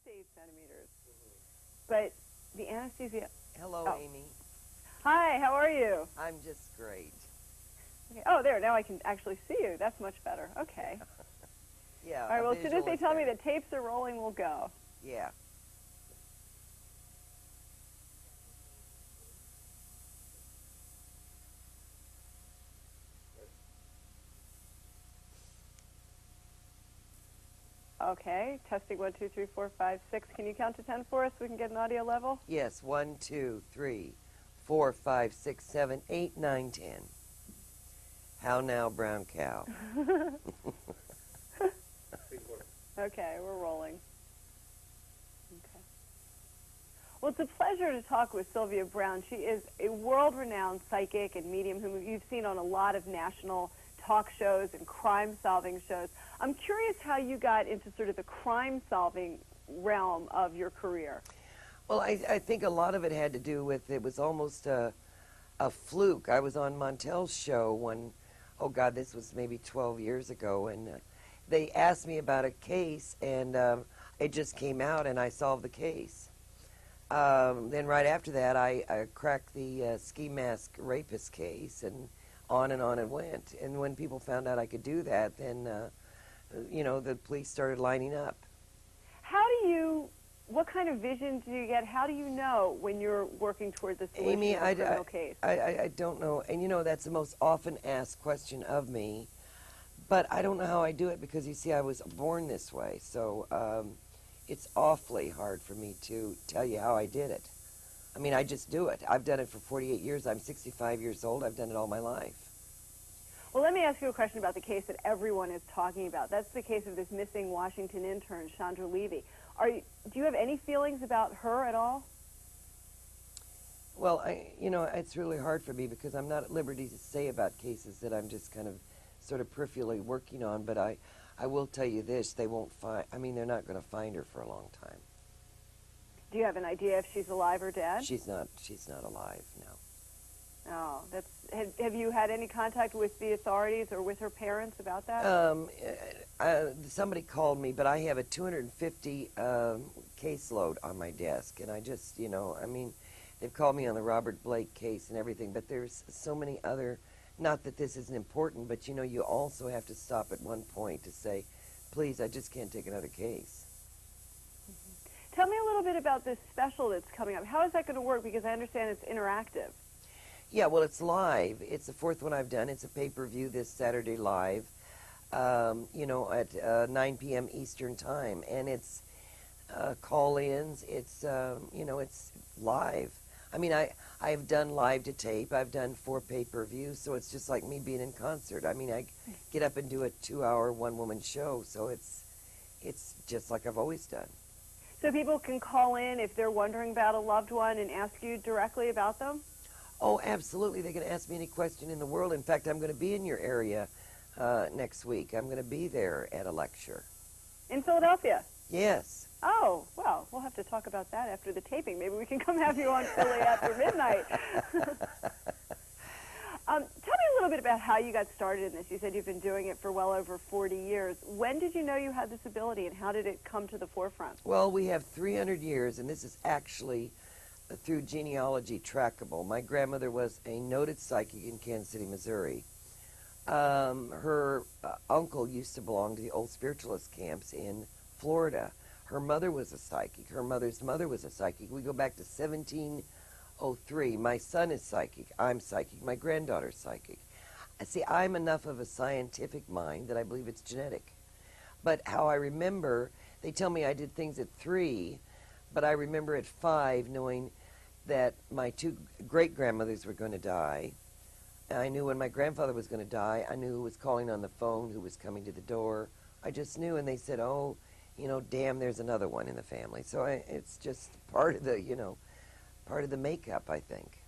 to 8 centimeters. But the anesthesia... Hello, Amy. Hi, how are you? I'm just great. Okay. Oh, there, now I can actually see you. That's much better. Okay. Yeah. All right, well, as soon as they tell me the tapes are rolling, we'll go. Yeah. Okay, testing 1, 2, 3, 4, 5, 6. Can you count to 10 for us so we can get an audio level? Yes, 1, 2, 3, 4, 5, 6, 7, 8, 9, 10. How now, brown cow? Okay, we're rolling. Okay. Well, it's a pleasure to talk with Sylvia Browne. She is a world-renowned psychic and medium whom you've seen on a lot of national talk shows and crime-solving shows. I'm curious how you got into sort of the crime-solving realm of your career. Well, I think a lot of it had to do with, it was almost a fluke. I was on Montel's show when, oh God, this was maybe 12 years ago, and they asked me about a case, and it just came out, and I solved the case. Then right after that, I cracked the ski mask rapist case, and on it went. And when people found out I could do that, then, you know, the police started lining up. How do you, what kind of vision do you get? How do you know when you're working toward the solution Amy, of a criminal case? I don't know. And, you know, that's the most often asked question of me. But I don't know how I do it because, you see, I was born this way. So it's awfully hard for me to tell you how I did it. I mean, I just do it. I've done it for 48 years. I'm 65 years old. I've done it all my life. Well, let me ask you a question about the case that everyone is talking about. That's the case of this missing Washington intern, Chandra Levy. Do you have any feelings about her at all? Well, you know, it's really hard for me because I'm not at liberty to say about cases that I'm just kind of sort of peripherally working on. But I will tell you this, they won't find, I mean, they're not going to find her for a long time. Do you have an idea if she's alive or dead? She's not alive, no. Oh, that's. Have you had any contact with the authorities or with her parents about that? Somebody called me, but I have a 250 caseload on my desk, and I just, you know, I mean, they've called me on the Robert Blake case and everything, but there's so many other, not that this isn't important, but, you know, you also have to stop at one point to say, please, I just can't take another case. Tell me a little bit about this special that's coming up. How is that going to work? Because I understand it's interactive. Yeah, well, it's live. It's the fourth one I've done. It's a pay-per-view this Saturday live, you know, at 9 p.m. Eastern Time. And it's call-ins. It's, you know, it's live. I mean, I've done live to tape. I've done 4 pay-per-views, so it's just like me being in concert. I mean, I get up and do a 2-hour one-woman show, so it's just like I've always done. So people can call in if they're wondering about a loved one and ask you directly about them? Oh, absolutely. They can ask me any question in the world. In fact, I'm going to be in your area next week. I'm going to be there at a lecture. In Philadelphia? Yes. Oh, well, we'll have to talk about that after the taping. Maybe we can come have you on Philly after midnight. Tell me a little bit about how you got started in this. You said you've been doing it for well over 40 years. When did you know you had this ability, and how did it come to the forefront? Well, we have 300 years, and this is actually through genealogy trackable. My grandmother was a noted psychic in Kansas City, Missouri. Her uncle used to belong to the old spiritualist camps in Florida. Her mother was a psychic. Her mother's mother was a psychic. We go back to 1703. My son is psychic. I'm psychic. My granddaughter's psychic. See, I'm enough of a scientific mind that I believe it's genetic. But how I remember, they tell me I did things at 3, but I remember at 5 knowing that my 2 great-grandmothers were going to die. I knew when my grandfather was going to die. I knew who was calling on the phone, who was coming to the door. I just knew, and they said, oh, you know, damn, there's another one in the family. So it's just part of the, you know, part of the makeup, I think.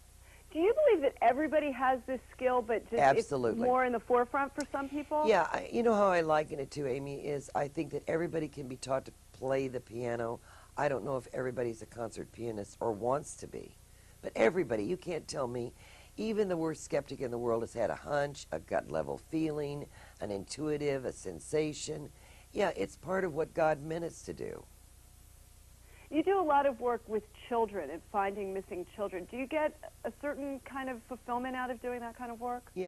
Do you believe that everybody has this skill, but just Absolutely. It's more in the forefront for some people? Yeah, you know how I liken it to, Amy, is I think that everybody can be taught to play the piano. I don't know if everybody's a concert pianist or wants to be, but everybody, you can't tell me, even the worst skeptic in the world has had a hunch, a gut-level feeling, an intuitive, a sensation. Yeah, it's part of what God meant us to do. You do a lot of work with children and finding missing children. Do you get a certain kind of fulfillment out of doing that kind of work? Yeah.